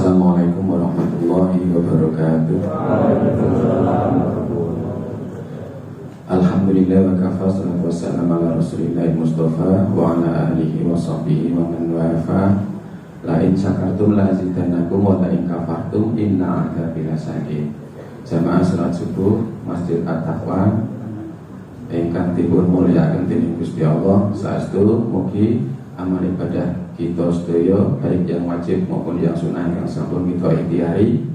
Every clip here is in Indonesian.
Assalamualaikum warahmatullahi wabarakatuh. Alhamdulillah wa kafa, salatu wassalamu ala rasulillahil mustafa wa ala alihi wa sahbihi wa man wafa. La in syakartum la zidanakum wa la in kafartum inna adzabi lasadid. Jamaah salat subuh Masjid At-Taqwa ingkang dipun mulyakaken dening Gusti Allah, saestu mugi amal ibadah kita sedaya baik yang wajib maupun yang sunah yang sampun kita ikhtiari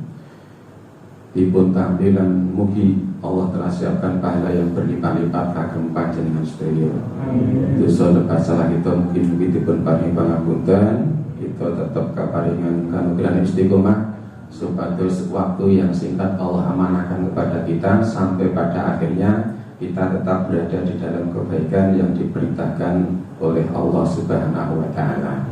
dipun tampil dan mugi Allah telah siapkan pahala yang berlipat-lipat kagem panjenengan sedaya. Dosa lepas salah kita mugi dipun paringi pangapunten, kita tetap kaparingan kanugrahan istiqomah supados waktu yang singkat Allah amanahkan kepada kita sampai pada akhirnya kita tetap berada di dalam kebaikan yang diperintahkan oleh Allah Subhanahu wa Ta'ala.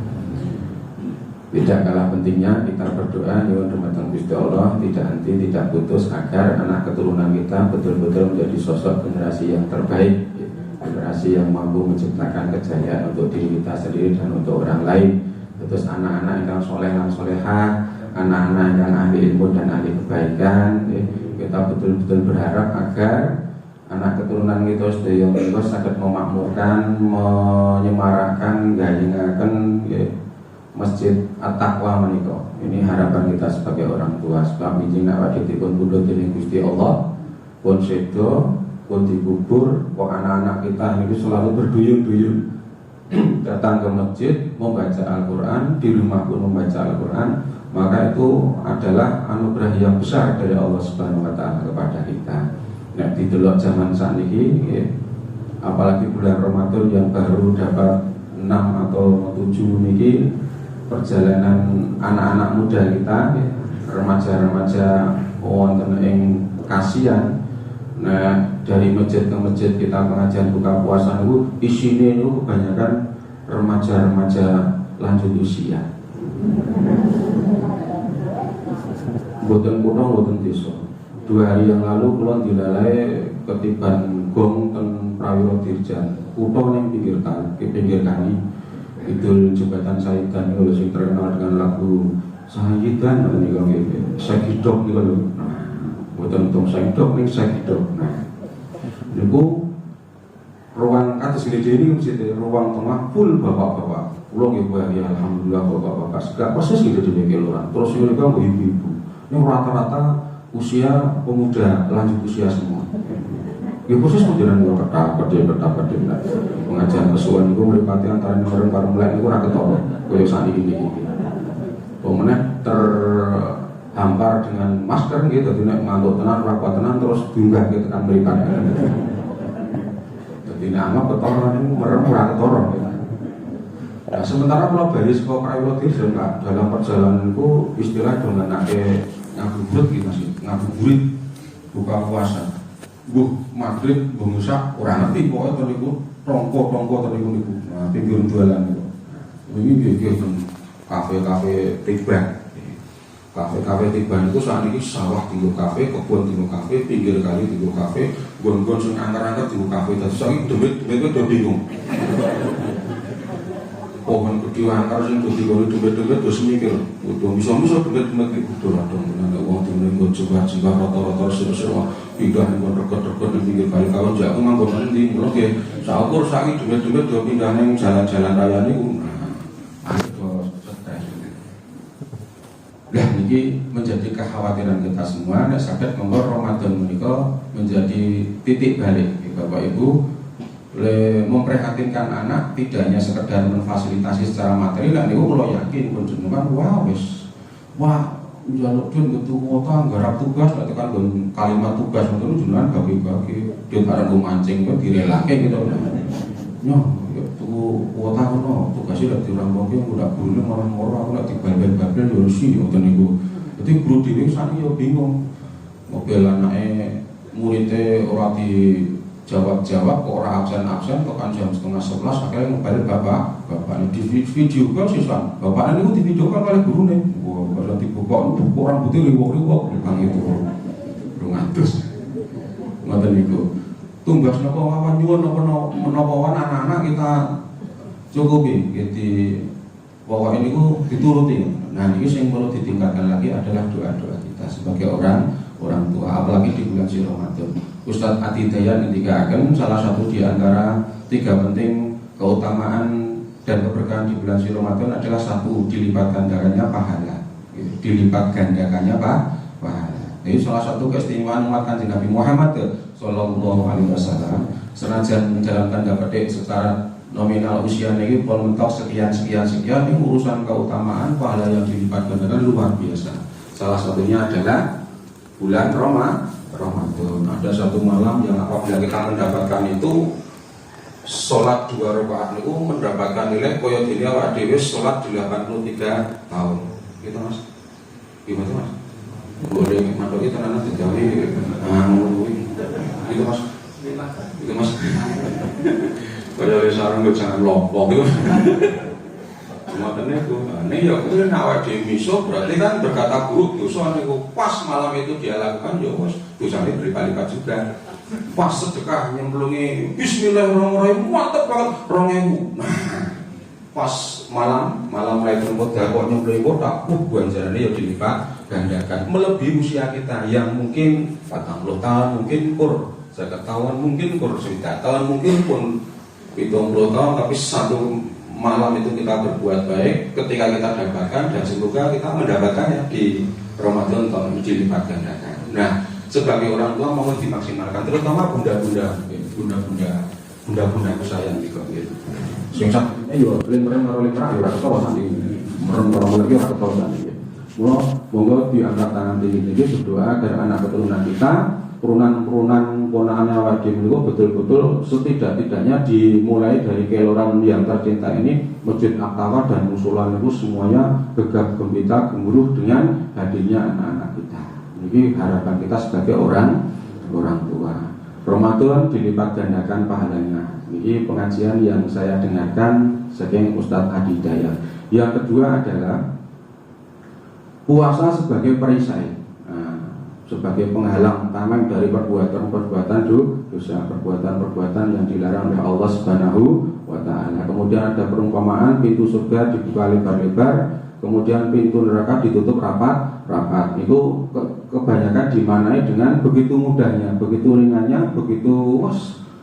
Tidak kalah pentingnya kita berdoa nyuwun dumateng Gusti Allah tidak henti tidak putus agar anak keturunan kita betul-betul menjadi sosok generasi yang terbaik, generasi yang mampu menciptakan kejayaan untuk diri kita sendiri dan untuk orang lain. Terus anak-anak yang soleh dan solehah, anak-anak yang ahli ilmu dan ahli kebaikan, kita betul-betul berharap agar anak keturunan kita sedaya menika saged memakmurkan, menyemarakan, gayengaken Masjid At-Taqwa menika. Ini harapan kita sebagai orang tua. Sebab izin awake dipun pundhut dening Gusti Allah, pun sedo, pun dikubur, kok anak-anak kita ini selalu berduyun-duyun datang ke masjid membaca Al-Qur'an, di rumah pun membaca Al-Qur'an, maka itu adalah anugerah yang besar dari Allah Subhanahu wa Ta'ala kepada kita. Nah, di delok zaman saat ini, apalagi bulan Ramadan yang baru dapat 6 atau 7 niki, perjalanan anak-anak muda kita, remaja-remaja wonten ing kasihan. Nah, dari masjid ke masjid kita pengajian buka puasa itu isine itu kebanyakan remaja-remaja lanjut usia. Boten kuno boten desa. 2 hari yang lalu kula dilalai ketiban gong ten Prawiro Dirjan, kutha ning pinggir kali Idul Jembatan Saidan niku sing terkenal dengan lagu Saidan niku nggih. Sakidok niku lho. Boten tong sakidok ning sakidok. Nah, niku ruang atas gede ini mesti ruang tengah full bapak-bapak. Kula nggih wae alhamdulillah bapak-bapak segala proses gitu di kelurahan. Terus niku kok ibu-ibu. Ini rata-rata usia pemuda lanjut usia semua. Ya khusus penjualan itu berdapat pengajian kesuwan itu melipati antara nomor para mulai itu rakyat toko kaya saat ini pemenang terhampar dengan masker gitu, jadi ngantuk tenan, rapat tenan, terus diunggah gitu kan melipati jadi nama ketoran ini meremurah ketorong gitu. Nah sementara kalau dari sekolah Prayotir dalam perjalananku istilah dengan ngabuburit gitu masih ngabuburit buka puasa maghrib bengusak orang ngerti pokoknya tadi ku tongko tadi ku niku nah pinggir jualan itu ini gitu kafe tiban itu saat ini sawah di kafe, kebun di kafe, pinggir kali di kafe, gon-gon sing angker-angker di kafe terus saiki duit udah bingung pohon gede angker sing duit terus mikir udah bisa duit udah dong ada uang di minggu coba rata-rata seru pindah dengan regot-regot di pinggir kali kawan jak aku nganggo nanti oke saukur saiki duit do pindah ning jalan-jalan raya niku ayo stres. Nah niki menjadi kekhawatiran kita semua nek saged monggo Ramadan menika menjadi titik balik Bapak Ibu memprihatinkan anak tidak hanya sekedar memfasilitasi secara material. Niku kula yakin pun jenengan wah njaluk duit metu kuota nggarap tugas nek tekan kalimat tugas ngono jenengan bagi-bagi duit barang mancing kok direlake gitu. Nyoh tuku kuota ngono tugasnya lek dirambungke udah guru malah moro aku nek dibabel-babel yo sih ngoten niku. Dadi guru dhewe sakniki yo bingung. Mobil anake muridé ora dijawab kok ora absen tekan jam 10:30 akhirnya ngebalik bapaknya di video kan siswa bapaknya itu di video kan oleh guru nih kalau dibuka orang putih riwok bukan itu lu ngantus ngoten niku tumbas napa wawan nyuwun menapa anak-anak kita cukupi gitu pokoknya niku dituruti Nah, ini yang perlu ditingkatkan lagi adalah doa-doa kita sebagai orang tua, apalagi di bulan suci Ramadan. Ustadz Atidayan ngendikaken salah satu di antara 3 penting keutamaan dan keberkahan di bulan suci Ramadan adalah 1, dilipat gandakannya pahala. Dilipat gandakannya pahala. Jadi salah satu keistimewaan umat Kanjeng Nabi Muhammad sallallahu alaihi wasallam senajan menjalankan dapat secara nominal usia ini pun mentok sekian ini urusan keutamaan pahala yang dilipat gandakan luar biasa. Salah satunya adalah bulan Ramadan. Ada satu malam yang apabila kita mendapatkan itu sholat 2 rakaat itu mendapatkan nilai koyo dene awak dhewe sholat 83 tahun. Gitu Mas. Gimana Mas? Boleh mandok itu tenan dijawi gitu Mas. Gitu Mas. Kaya sarang jangan lompok gitu. Ngoten niku. Nek ya kuwi awake dhewe miso berarti kan berkata buruk dosa niku pas malam itu dia lakukan ya wis dosane berlipat-lipat juga. Pas sedekah nyemplungi bismillahirrahmanirrahim mantep banget 2000. Nah, pas malam mulai termut kok nyemplungi kotak ganjarane ya dilipat gandakan melebihi usia kita yang mungkin 40 tahun, mungkin kur 50 tahun, mungkin kur 9 tahun, mungkin pun 70 tahun, tapi satu malam itu kita berbuat baik ketika kita dapatkan dan semoga kita mendapatkannya di Ramadan tahun ini dilipat gandakan. Nah, sebagai orang tua mohon dimaksimalkan, terutama bunda-bunda sayang juga gitu. Sing sak yo lempren karo lemra yo ora ketara sandi. Merem-merem lagi ora ketara sandi. Monggo diangkat tangan tinggi berdoa agar anak keturunan kita, turunan-turunan ponakannya wajib itu betul-betul setidak-tidaknya dimulai dari keloran yang tercinta ini, Masjid Aqtawa dan musola itu semuanya gegap gempita gemuruh dengan hadirnya anak-anak kita. Ini harapan kita sebagai orang tua. Ramadan dilipat gandakan pahalanya. Ini pengajian yang saya dengarkan saking Ustadz Adidaya. Yang kedua adalah puasa sebagai perisai, sebagai penghalang taman dari perbuatan dosa, perbuatan yang dilarang oleh Allah Subhanahu wa Ta'ala. Kemudian ada perumpamaan pintu surga dibuka lebar-lebar, kemudian pintu neraka ditutup rapat. Itu kebanyakan dimanai dengan begitu mudahnya, begitu ringannya, begitu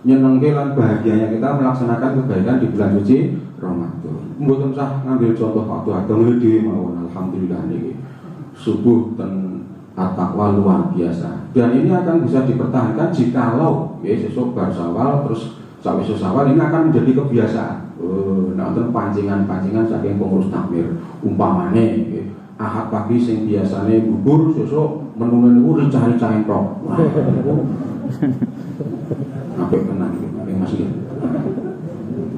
nyenengke lan bahagianya kita melaksanakan kebaikan di bulan suci Ramadan. Mboten usah ngambil contoh waktu agama dhewe mawon, alhamdulillah niki. Subuh dan at-taqwa luar biasa. Dan ini akan bisa dipertahankan jikalau sesuk bar Syawal terus sawise Syawal ini akan menjadi kebiasaan. Nonton pancingan saking pengurus takmir. Umpamane Ahad pagi sing biasane bubur sesuk menune niku ricah-ricahin tok. Apik tenan iki Mas iki.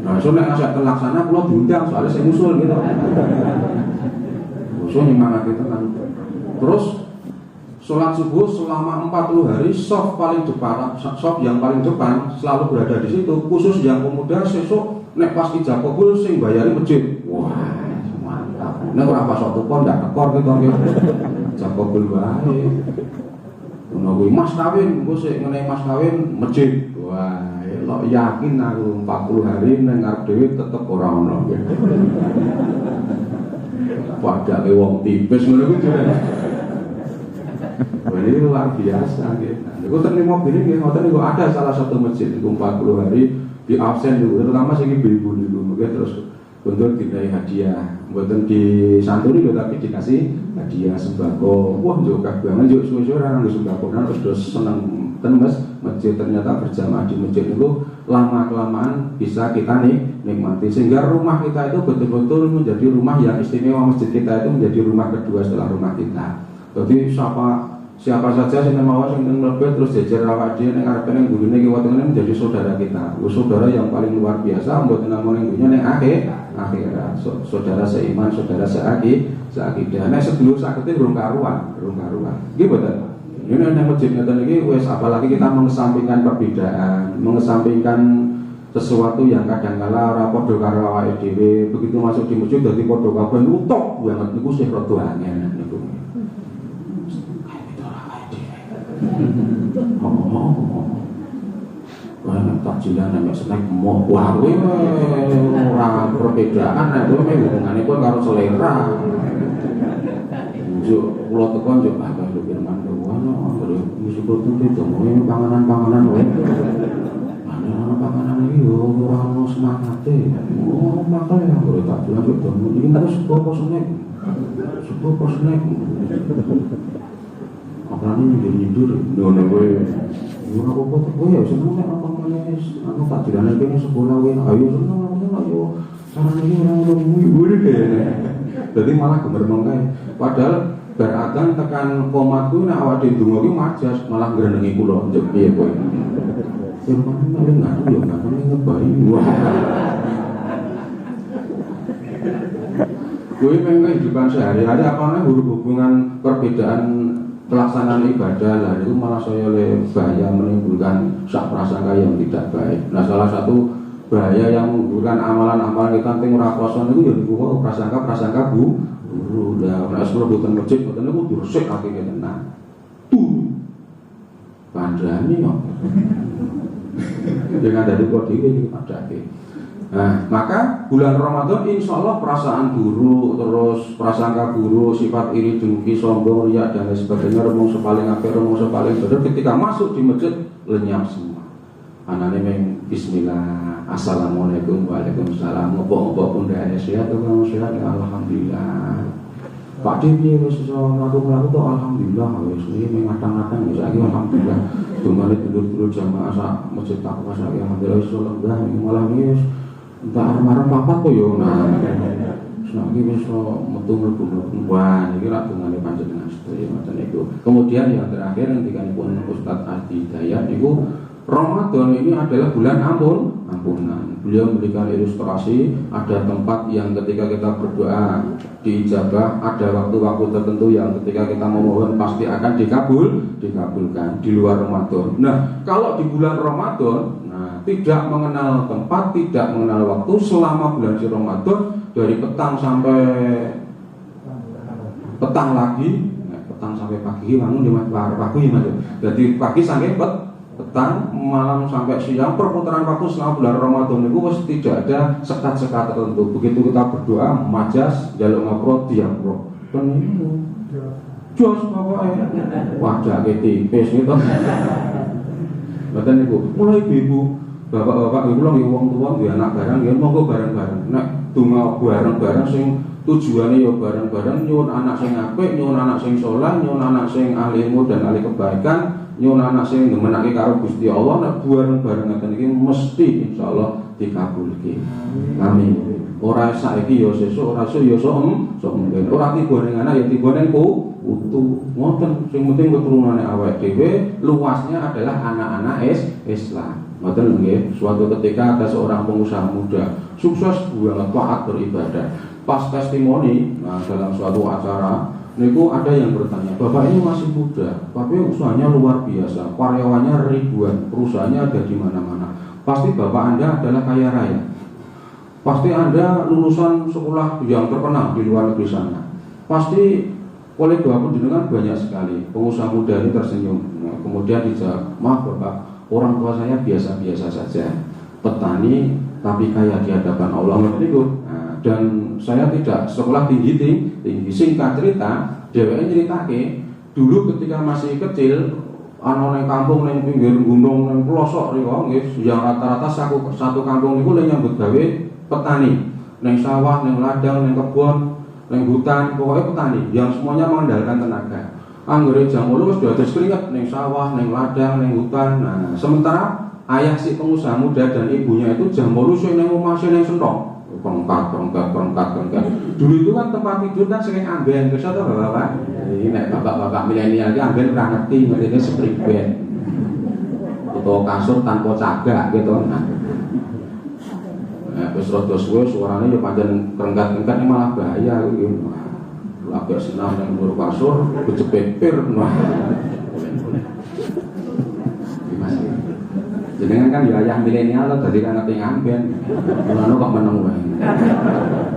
Nah, so nek asal terlaksana kula diundang soalnya saya usul gitu. Usul nyemangati tenan. Terus sholat subuh selama 40 hari soft paling depan, soft yang paling depan selalu berada di situ. Khusus yang pemuda sesuk nek pas ijab kabul sing bayari masjid. Wah, mantap. Nek ora pas waktu pon ndak tekor gitu nggih. Ijab kabul wae. Ono kuwi mas kawin, engko sik ngene mas kawin masjid. Wah, lo yakin aku 40 hari ning ngarep dhewe tetep ora ono nggih. Padahal wong tipis ngono kuwi. Ini luar biasa gitu. Aku terima mobil ini, ngoten niku ada salah satu masjid itu 40 hari di absen dulu, terutama sing ibu-ibu niku, mungkin terus untuk diberi hadiah, mboten disantuni lho tapi dikasih hadiah sembako. Wah, njuk kabangan njuk suwe-suwe ora nggo sembako, terus seneng ten Mas, masjid ternyata berjamaah di masjid itu lama-kelamaan bisa kita nikmati sehingga rumah kita itu betul-betul menjadi rumah yang istimewa, masjid kita itu menjadi rumah kedua setelah rumah kita. Jadi siapa saja yang mau yang mlebet terus jejer awak dhewe ning arepe ning gurune iki wetenge menjadi saudara kita. Saudara yang paling luar biasa mboten namung ning dunya ning akhirat. Saudara seiman, saudara seakidah. Nek sedulur sakete durung karuan. Nggih mboten. Ini nek masjid ngeten iki wis apalagi kita mengesampingkan perbedaan, mengesampingkan sesuatu yang kadang-kala ora padha karo awake dhewe. Begitu masuk di masjid dadi padha kabeh utuk banget niku sih rada angel niku. Takjilan nek snack mau ora perbedaan nek kuwi hubungane pun karo selera. besok kula tekan yo bakal firman ono mesti kudu ditemu panganan-panganan wae. Panganan iki yo ora ono semangate. Oh, makane aku tak jelas ketemu iki terus apa snack. Apa snack. Apalagi nyindir-nyindir ngono kowe. Yo apa kowe ya seneng nek apa manis. Aku tak dirane kene sekolah wae. Ayo seneng ayo. Carane iki ora ono ngene kene. Dadi malah gemermeng kae. Padahal bar adzan tekan komat ku nek awake dhewe ndonga ki majas malah ngrenengi kula. Njek piye kowe? Yang mana malah ngadu ya nggak pernah ngebayi. Gue memang kehidupan sehari-hari apa hubungan perbedaan pelaksanaan ibadah lah itu malah saya oleh bahaya menimbulkan sak prasangka yang tidak baik. Nah salah satu bahaya yang menimbulkan amalan-amalan kita yang ora kosong itu jadi gua prasangka buruk. Dah ora sepuluh bukan masjid bukan itu diresik akhirnya tenang. Tuh pandani kok. Dengan dari kode ini ada. Nah, maka bulan Ramadan insya Allah perasaan buruk, terus prasangka buruk, sifat iri, dengki, sombong, riak dan lain sebagainya, remung sepaling akhir, remung sepaling benar. Ketika masuk di masjid lenyap semua. Anane meng Bismillah, Assalamualaikum, Waalaikumsalam. Ngopok-ngopok pun dah sehat, tukang sehat, alhamdulillah. Pak Dewi wis iso mlaku-mlaku to alhamdulillah wis iki mengatang-atang wis saiki alhamdulillah. Dumane dulur-dulur jamaah sak masjid takwa saiki alhamdulillah iso lenggah malah wis entar marang papat kok yo nah. Saiki wis metu mlebu wah iki ra dungane panjenengan sedaya ngoten niku. Kemudian yang terakhir ngendikanipun Ustaz Adi Hidayat niku Ramadan ini adalah bulan ampunan. Beliau memberikan ilustrasi ada tempat yang ketika kita berdoa diijabah, ada waktu-waktu tertentu yang ketika kita memohon pasti akan dikabulkan di luar Ramadan. Nah, kalau di bulan Ramadan, tidak mengenal tempat, tidak mengenal waktu selama bulan si Ramadan dari petang sampai petang lagi, petang sampai pagi, bangun di pagi, jadi pagi sampai petang, malam sampai siang, perputaran waktu selama bulan Ramadan itu tidak ada sekat-sekat tertentu. Begitu kita berdoa, majas, jaluk ngaprot, diaprot. Penimu, jos pokoknya, wajah tipis gitu. Betul ibu, mulai ibu, bapak-bapak ibu lagi uang tua, dia anak barang, dia mau bareng-bareng. Nek tunggu bareng-bareng, sing tujuannya ya bareng-bareng, nyuwun anak sing apik, nyuwun anak sing saleh, nyuwun anak sing ahli ilmu dan ahli kebaikan. Nyuwun anak sing ngemenake karo Gusti Allah nek bareng-bareng ngeten iki mesti insyaallah dikabulke. Amin. Ora saiki ya sesuk, ora sesuk ya sok mungkin. Ora tiba ning anak ya tiba ning utuh. Ngoten sing penting keturunane awake dhewe luasnya adalah anak-anak Islam. Ngoten nggih. Suatu ketika ada seorang pengusaha muda sukses banget taat beribadah. Pas testimoni dalam suatu acara niku ada yang bertanya, Bapak ini masih muda, tapi usahanya luar biasa, karyawannya ribuan, perusahaannya ada di mana-mana. Pasti Bapak Anda adalah kaya raya. Pasti Anda lulusan sekolah yang terkenal di luar negeri sana. Pasti kolega penjenengan banyak sekali. Pengusaha muda ini tersenyum. Nah, kemudian dijawab, maaf Bapak, orang tua saya biasa-biasa saja, petani tapi kaya di hadapan Allah. Dan saya tidak sekolah tinggi. Singkat cerita, dheweke nyeritake dulu ketika masih kecil ana ning kampung ning pinggir gunung ning pelosok riyo nggih, yang rata-rata satu kampung niku lek nyambut gawe petani. Ning sawah, ning ladang, ning kebon, ning hutan, pokoknya petani yang semuanya mengandalkan tenaga. Anggere jam 8 wis dados keringet ning sawah, ning ladang, ning hutan. Nah, sementara ayah si pengusaha muda dan ibunya itu jam 8 sing ning omah sing ning sentong. Perangkat. Dulu itu kan tempat tidur kan sering amben, terus atau bapak-bapak. Ini nek bapak-bapak milenial itu amben ora ngerti spring bed. Atau kasur tanpa cagak gitu. Nah, wis rada suwe suarane yo pancen krengkat-krengkat malah bahaya gitu. Agak senam nang dhuwur kasur, kejepit pir. Jenengan kan ya ayah milenial lo dadi kan ngerti ngamben. Ngono kok meneng wae.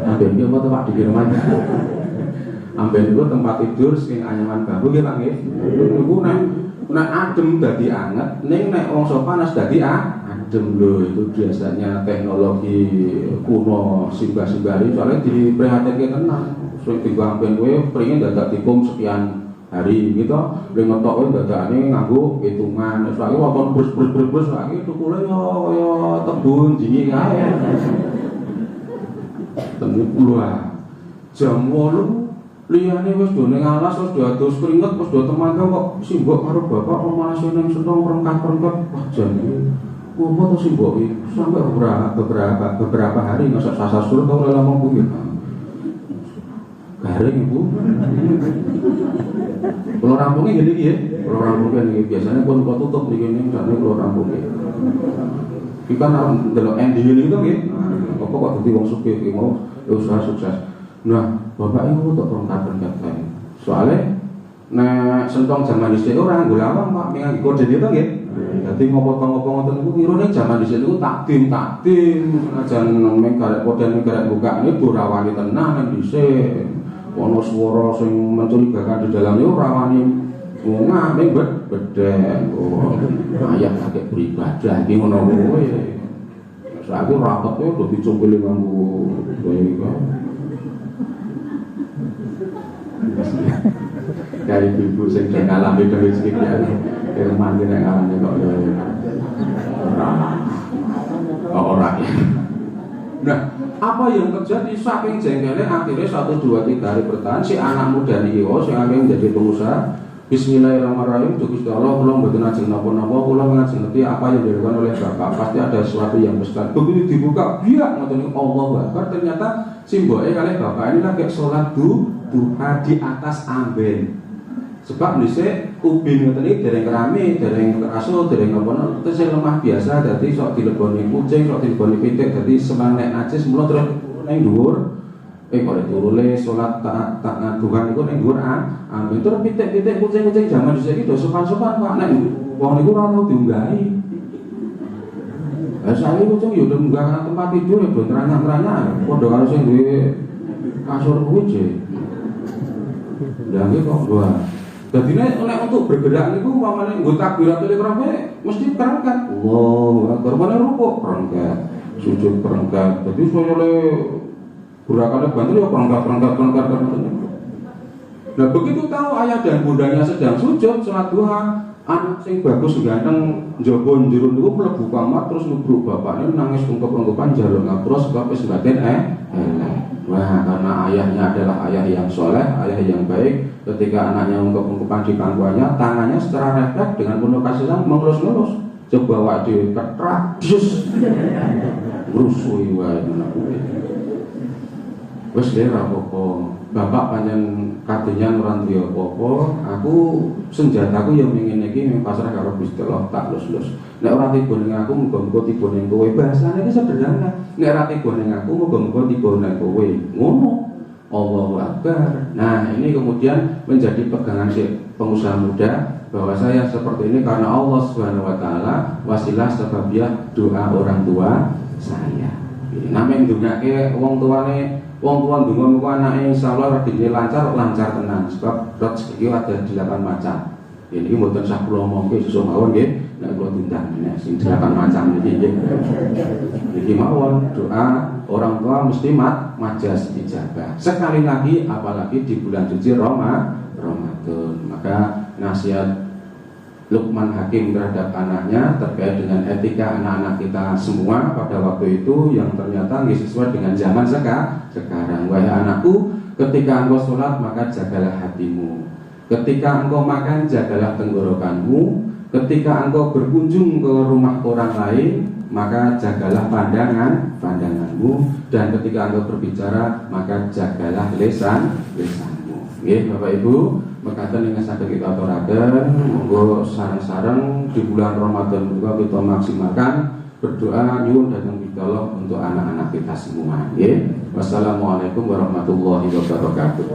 Amben iki apa to Pak di rumah. Amben itu tempat tidur sing anyaman bambu nggih Pak nggih. Niku nek adem dadi anget, ning nek wong panas dadi adem lho. Itu biasanya teknologi kuno simbah-simbah iki soalnya diprihatinke tenan. sing digampen kowe pringin dadak dikum sekian hari gitu. Lha ngetoke dadane nganggo hitungan. Wis wae wonten brus wae tukule yo kaya tebun jingi kae. Temu kula jam 8 liyane wis do ning alas wis do adus keringet wis do temanten kok simbok karo bapak malah seneng seneng rengkat-rengkat wah jan iki opo to simbok iki sampai beberapa hari masa sasar tau ora lama kuwi garing ibu kalau rampungnya gini ya kalau rampungnya ini biasanya pun kau tutup di gini karena kalau rampungnya kita harus delok ending ini gitu ya apa kok jadi wong sugih mau usaha sukses. Nah, bapak itu untuk perangkat-perangkat lain. Soalnya, nah sentong zaman dhisik ora nggo lawang Pak, menganggo kode itu nggih. Dadi ngopo-ngopo ngoten niku irone zaman dhisik niku takdim ajan meng karek kode ning karek bukane ora wani tenan nang dhisik. Ono swara sing mencurigakan di dalamnya ora wani ngomong meng bedhen. Oh, ayat kakek beribadah iki ngono kuwi. Saiki rapat kuwi do dicungkili nganggo kowe dari ibu sing ngalami dhewe iki ya. Firman iki nek ngalami kok ora. Nah, apa yang terjadi saking jengkelnya akhirnya 1, 2, 3 hari bertahan si anak muda niki sing akhirnya menjadi pengusaha. Bismillahirrahmanirrahim. Gusti Allah kula mboten ajeng napa-napa, kula ngajeng ngerti apa yang dilakukan oleh Bapak. Pasti ada sesuatu yang besar. Begitu dibuka, biak ngoten niku Allahu Akbar. Ternyata simboke kali Bapak ini lagi salat duha di atas amben. Sebab dhisik ubin ngoten iki dereng rame, dereng terasuh, dereng apa terus lemah biasa dadi sok dileboni kucing, sok dileboni pitik dadi semangat najis mula terus ning dhuwur kok turune salat tak duha niku ning dhuwur amben terus pitik-pitik kucing-kucing zaman dhisik iki do sopan-sopan Pak nek wong niku ora tau diunggahi. Lah saiki kucing yo munggah tempat tidur yo teranyang-teranyang padha karo sing duwe kasur kuwi. Lah iki kok gua. Dadine nek untuk bergerak niku umpamane nggo takbiratul ihram mesti perangkat. Allahu Akbar mana rukuk perangkat, sujud perangkat. Dadi soalé gerakannya bantu ya perangkat. Nah begitu tahu ayah dan bundanya sedang sujud salat duha, anak sing bagus ganteng njaba njero niku mlebu kamar terus nubruk bapaknya nangis ungkep-ungkepan njaluk ngapura sebab wis batin wah karena ayahnya adalah ayah yang soleh, ayah yang baik. Ketika anaknya ungkep-ungkepan di pangkuannya, tangannya secara refleks dengan penuh kasih sayang mengelus-ngelus. Coba wajib ketrak, jus, rusui wae anakku. Wes dia rapopo, bapak panjang katanya orang dia popo. Aku senjataku yang ingin lagi pasrah karo Gusti Allah tak lus. Nek ora tiba ning aku muga-muga tiba ning kowe. Bahasane iki sederhana. Nek ora tiba ning aku muga-muga tiba ning kowe. Ngono. Allahu Akbar. Nah, ini kemudian menjadi pegangan si pengusaha muda bahwa saya seperti ini karena Allah Subhanahu wa taala wasilah sebabiah doa orang tua saya. Namanya ndongake wong tuane wong tua ndonga muga anake insyaallah rezekine lancar tenan sebab rezeki ada 8 macam. Ini mboten sak kula mongke sesuk mawon nggih nek kula tundang sing 8 macam iki nggih. Iki mawon doa orang tua mesti majas ijabah. Sekali lagi apalagi di bulan suci Ramadan. Maka nasihat Luqman Hakim terhadap anaknya terkait dengan etika anak-anak kita semua pada waktu itu yang ternyata sesuai dengan zaman sekarang. Wahai anakku, ketika engkau sholat maka jagalah hatimu. Ketika engkau makan jagalah tenggorokanmu. Ketika engkau berkunjung ke rumah orang lain maka jagalah pandanganmu. Dan ketika engkau berbicara maka jagalah lisanmu. Nggih Bapak Ibu, mekaten ingkang saged kita aturaken, monggo sareng-sareng di bulan Ramadan juga kita maksimalkan berdoa nyuwun dhateng Gusti Allah untuk anak-anak kita semua. Nggih. Wassalamualaikum warahmatullahi wabarakatuh.